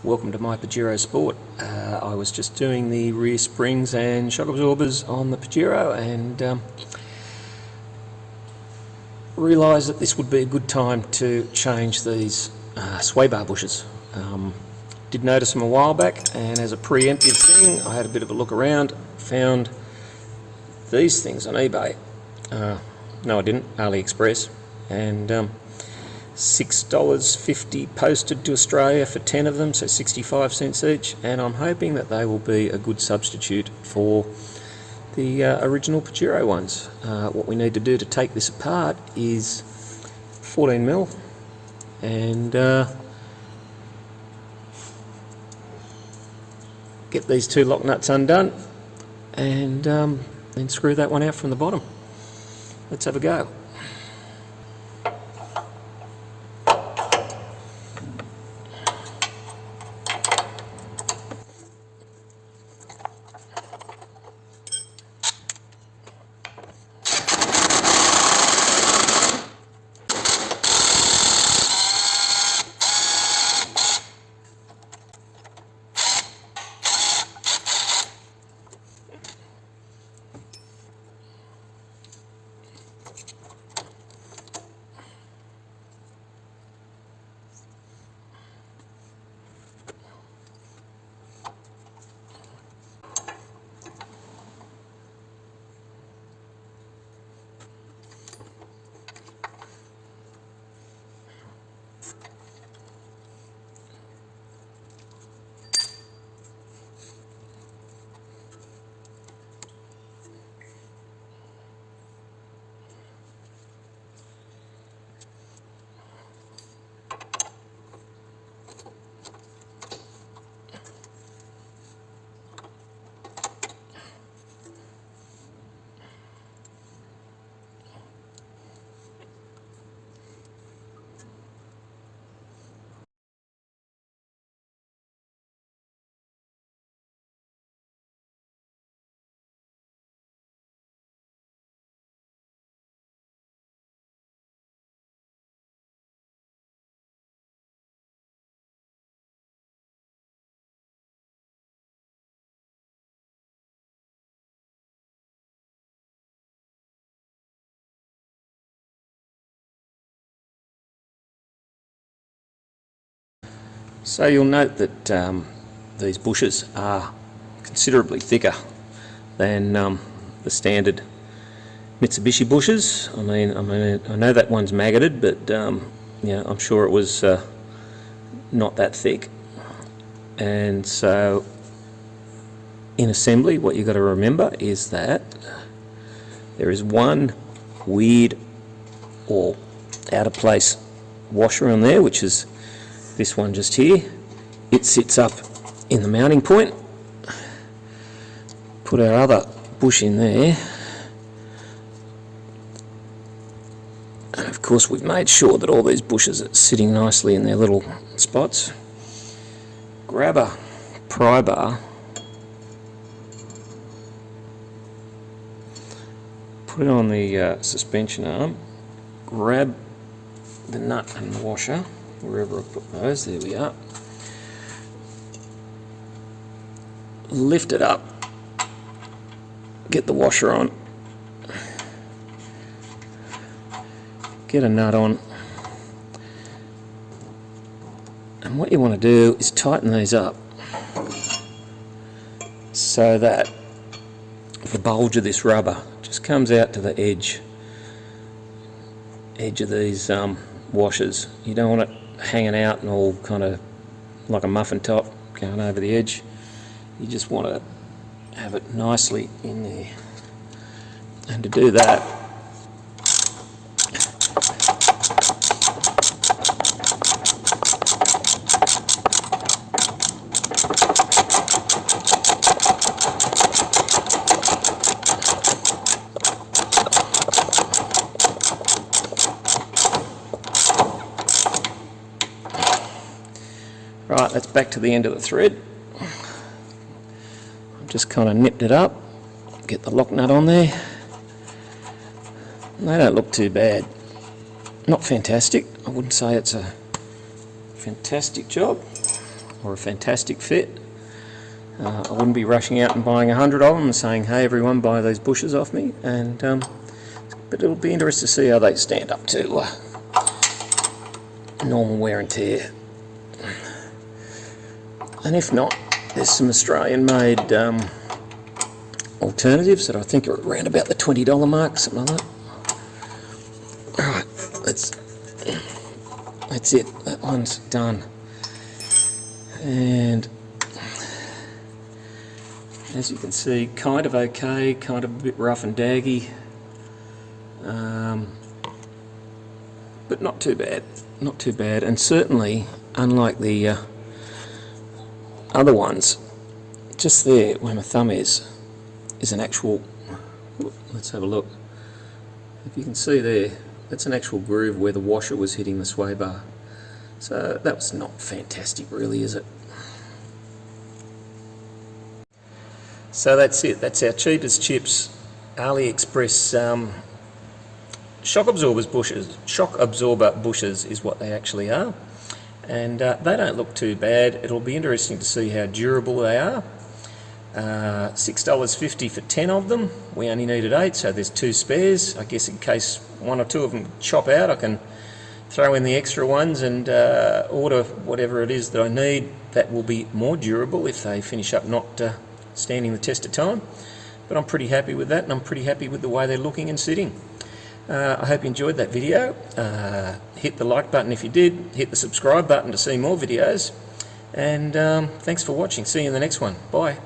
Welcome to My Pajero Sport. I was just doing the rear springs and shock absorbers on the Pajero and realised that this would be a good time to change these sway bar bushes. Did notice them a while back, and as a preemptive thing I had a bit of a look around, found these things on eBay. No I didn't, AliExpress, and $6.50 posted to Australia for 10 of them, so 65 cents each, and I'm hoping that they will be a good substitute for the original Pajero ones. What we need to do to take this apart is 14mm and get these two lock nuts undone and then screw that one out from the bottom. Let's have a go. So you'll note that these bushes are considerably thicker than the standard Mitsubishi bushes. I know that one's maggoted, but yeah, I'm sure it was not that thick. And so in assembly, what you've got to remember is that there is one weird or out of place washer on there, which is this one just here. It sits up in the mounting point. Put our other bush in there, and of course we've made sure that all these bushes are sitting nicely in their little spots. Grab a pry bar, put it on the suspension arm, grab the nut and the washer wherever I put those. There we are. Lift it up, get the washer on, get a nut on, and what you want to do is tighten these up so that the bulge of this rubber just comes out to the edge of these washers. You don't want it hanging out and all kind of like a muffin top going over the edge. You just want to have it nicely in there, and to do that right, that's back to the end of the thread. Just kind of nipped it up, get the lock nut on there. And they don't look too bad. Not fantastic. I wouldn't say it's a fantastic job, or a fantastic fit. I wouldn't be rushing out and buying 100 of them and saying, hey everyone, buy those bushes off me. And but it'll be interesting to see how they stand up to normal wear and tear. And if not, there's some Australian-made alternatives that I think are around about the $20 mark, something like that. Alright, that's it. That one's done. And as you can see, kind of okay, kind of a bit rough and daggy, but not too bad, not too bad. And certainly, unlike the other ones, just there where my thumb is an actual, let's have a look. If you can see there, that's an actual groove where the washer was hitting the sway bar. So that was not fantastic really, is it? So that's it, that's our cheapest chips, AliExpress shock absorber bushes is what they actually are. And they don't look too bad. It'll be interesting to see how durable they are. $6.50 for 10 of them. We only needed 8, so there's 2 spares. I guess in case 1 or 2 of them chop out, I can throw in the extra ones and order whatever it is that I need that will be more durable if they finish up not standing the test of time. But I'm pretty happy with that, and I'm pretty happy with the way they're looking and sitting. I hope you enjoyed that video. Hit the like button if you did, hit the subscribe button to see more videos, and thanks for watching. See you in the next one. Bye.